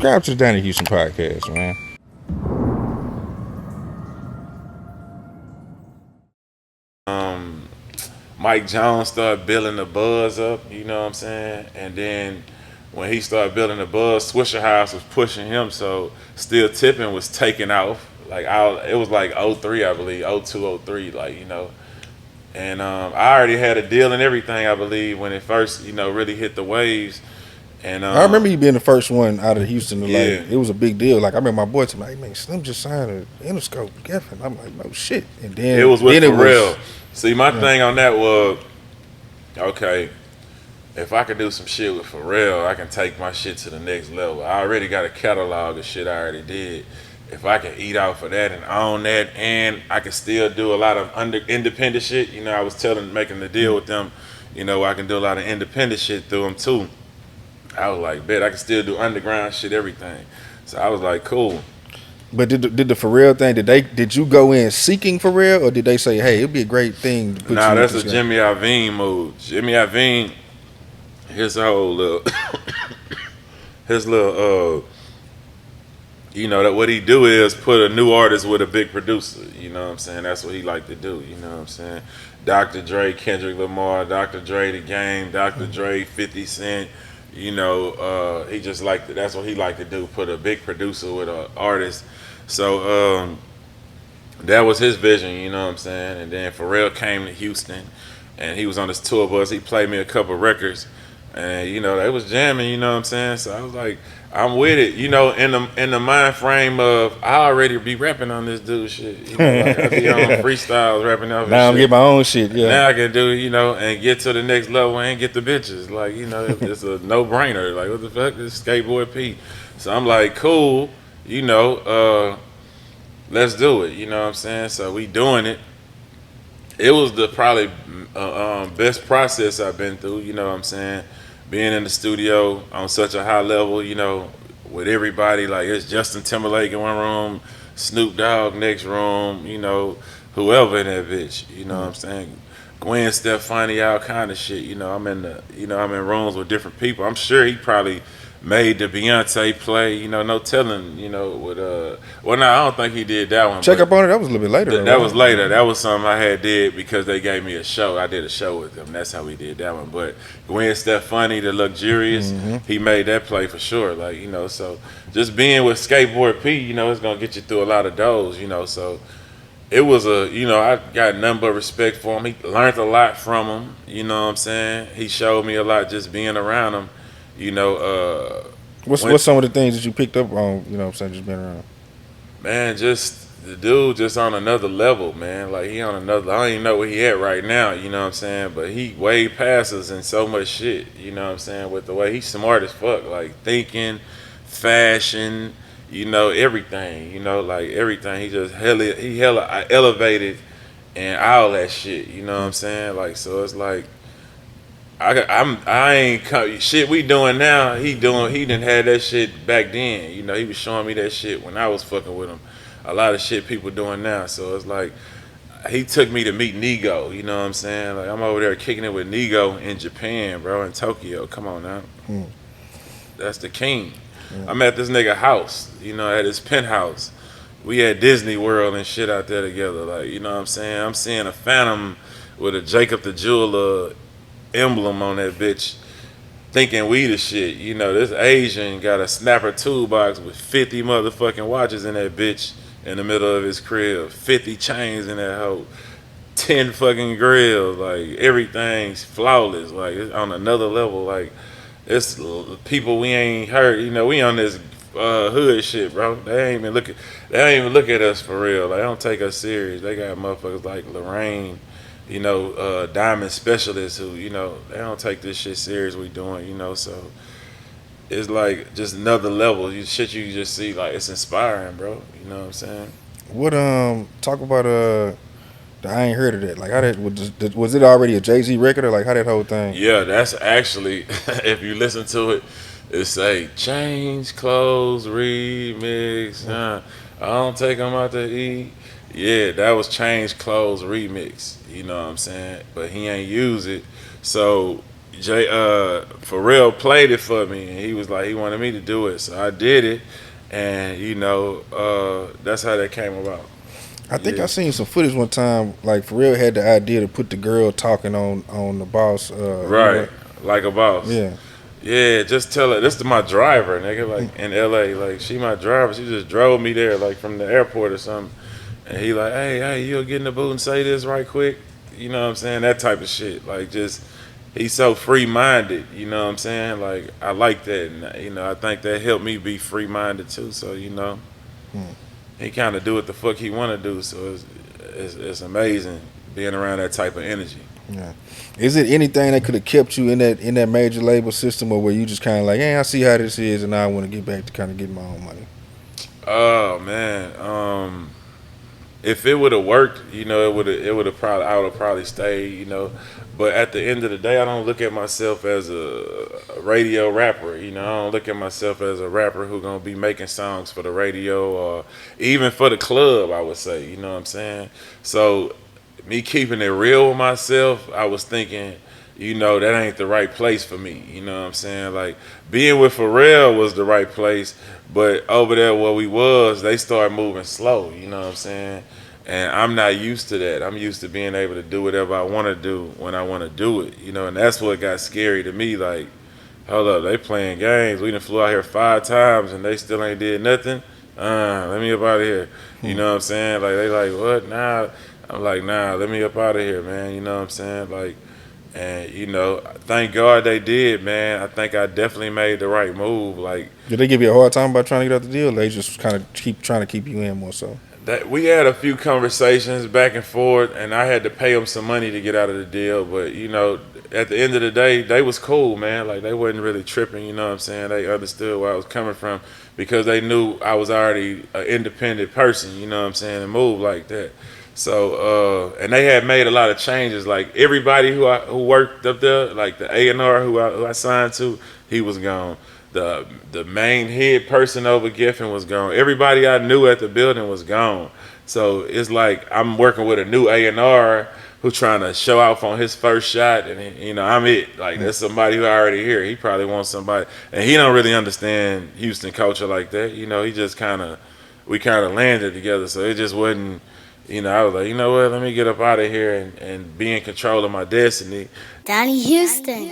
subscribe to the Donnie Houston podcast, man. Mike Jones started building the buzz up, you know what I'm saying? And then when he started building the buzz, Swisher House was pushing him, so Still Tipping was taking off. It was like '03, I believe, '02, '03, like, you know. And I already had a deal and everything, I believe, when it first, you know, really hit the waves. And I remember you being the first one out of Houston. To, yeah, like, it was a big deal. Like, I remember my boy told me, like, man, Slim just signed an Interscope Geffen. I'm like, no shit. And then it was with then Pharrell. See, my yeah. thing on that was, okay, if I could do some shit with Pharrell, I can take my shit to the next level. I already got a catalog of shit I already did. If I can eat off of that and own that, and I can still do a lot of independent shit, you know, I was making the deal with them, you know, I can do a lot of independent shit through them too. I was like, bet I can still do underground shit, everything. So I was like, cool. But did the Pharrell thing? Did you go in seeking Pharrell, or did they say, hey, it'd be a great thing to put Nah, you with that's this a guy? Jimmy Iovine move. Jimmy Iovine, his whole little, his little, you know, that what he do is put a new artist with a big producer. You know what I'm saying? That's what he like to do. You know what I'm saying? Dr. Dre, Kendrick Lamar, Dr. Dre, The Game, Dr. Dre, 50 Cent. You know, he just like that's what he like to do. Put a big producer with an artist. So that was his vision. You know what I'm saying? And then Pharrell came to Houston, and he was on this tour bus. He played me a couple records, and you know they was jamming. You know what I'm saying? So I was like, I'm with it. You know, in the mind frame of I already be rapping on this dude shit. You know, like I be on freestyles rapping off his Now I'm shit. getting my own shit. Yeah. Now I can do, you know, and get to the next level and get the bitches. Like, you know, it's a no brainer. Like, what the fuck? This skateboard Pete. So I'm like, cool, you know, let's do it. You know what I'm saying? So we doing it. It was the probably best process I've been through. You know what I'm saying? Being in the studio on such a high level, you know, with everybody. Like, it's Justin Timberlake in one room, Snoop Dogg next room, you know, whoever in that bitch. You know what I'm saying? Gwen Stefani, all kind of shit. You know, I'm in rooms with different people. I'm sure he probably made the Beyonce play. You know, no telling. You know, with well, no, I don't think he did that one. Check But up on it. That was a little bit later. Though, that right? was later. That was something I had did because they gave me a show. I did a show with them. That's how we did that one. But Gwen Stefani, the luxurious, he made that play for sure. Like, you know, so just being with Skateboard P, you know, it's gonna get you through a lot of those. You know, so it was you know, I got nothing but respect for him. He learned a lot from him. You know what I'm saying? He showed me a lot just being around him. You know, What's some of the things that you picked up on? You know what I'm saying? Just being around. man, just the dude just on another level, man. Like he on another. I don't even know where he at right now. You know what I'm saying? But he way past us in so much shit. You know what I'm saying? With the way he's smart as fuck, like thinking, fashion, you know, everything. You know, like everything. He hella elevated and all that shit. You know what I'm saying? Like so, it's like. I ain't shit we doing now. He didn't have that shit back then. You know, he was showing me that shit when I was fucking with him. A lot of shit people doing now. So it's like he took me to meet Nigo. You know what I'm saying? Like I'm over there kicking it with Nigo in Japan, bro, in Tokyo. Come on now, that's the king. I'm at this nigga house. You know, at his penthouse. We at Disney World and shit out there together. Like you know what I'm saying? I'm seeing a Phantom with a Jacob the Jeweler emblem on that bitch, thinking we the shit. You know, this Asian got a snapper toolbox with 50 motherfucking watches in that bitch in the middle of his crib, 50 chains in that hoe, 10 fucking grills, like everything's flawless, like it's on another level. Like it's people we ain't heard. You know, we on this hood shit, bro. They ain't even look at us for real. Like, they don't take us serious. They got motherfuckers like Lorraine, you know, diamond specialists who, you know, they don't take this shit serious we doing, you know, so it's like just another level. Shit you just see, like, it's inspiring, bro. You know what I'm saying? What talk about I ain't heard of that. Like how that was it already a Jay-Z record, or like how that whole thing? Yeah, that's actually, if you listen to it, it say, change clothes, remix, I don't take them out to eat. Yeah, that was Change Clothes remix. You know what I'm saying? But he ain't use it. So, Pharrell played it for me, and he was like, he wanted me to do it, so I did it, and that's how that came about. I think I Yeah, seen some footage one time. Like Pharrell had the idea to put the girl talking on the boss. right, like a boss. Yeah. Yeah, just tell her this is my driver, nigga. Like in L.A., like she my driver. She just drove me there, like from the airport or something. And he like, hey, you'll get in the booth and say this right quick. You know what I'm saying? That type of shit. Like just he's so free minded. You know what I'm saying? Like I like that, and I think that helped me be free minded too. So Hmm. he kind of do what the fuck he want to do. So it's amazing being around that type of energy. Yeah. Is it anything that could have kept you in that major label system, or where you just kind of like, hey, I see how this is, and now I want to get back to kind of get my own money? Oh man, if it would have worked, it would have probably I would have probably stayed, But at the end of the day, I don't look at myself as a radio rapper. I don't look at myself as a rapper who gonna be making songs for the radio or even for the club. I would say, you know what I'm saying. So me keeping it real with myself, I was thinking, that ain't the right place for me. You know what I'm saying? Like being with Pharrell was the right place, but over there where we was, they started moving slow. You know what I'm saying? And I'm not used to that. I'm used to being able to do whatever I want to do when I want to do it. And that's what got scary to me. Like, hold up, they playing games. We done flew out here 5 times and they still ain't did nothing. Let me up out of here. You Hmm. know what I'm saying? Like they like what? Nah. I'm like, nah, let me up out of here, man. You know what I'm saying? Like, and thank God they did, man. I think I definitely made the right move. Like Did they give you a hard time about trying to get out the deal? Or they just kind of keep trying to keep you in more so. that we had a few conversations back and forth, and I had to pay them some money to get out of the deal. But at the end of the day, they was cool, man. Like they wasn't really tripping. You know what I'm saying? They understood where I was coming from because they knew I was already an independent person. You know what I'm saying? And moved like that. So and they had made a lot of changes. Like everybody who worked up there, like the A&R who I signed to, he was gone. The main head person over Giffen was gone. Everybody I knew at the building was gone. So it's like I'm working with a new A&R who trying to show off on his first shot, and I'm it. Like Hmm. that's somebody who I already here. He probably wants somebody, and he don't really understand Houston culture like that. He just we kind of landed together, so it just wasn't. I was like, you know what? Let me get up out of here and be in control of my destiny. Donnie Houston.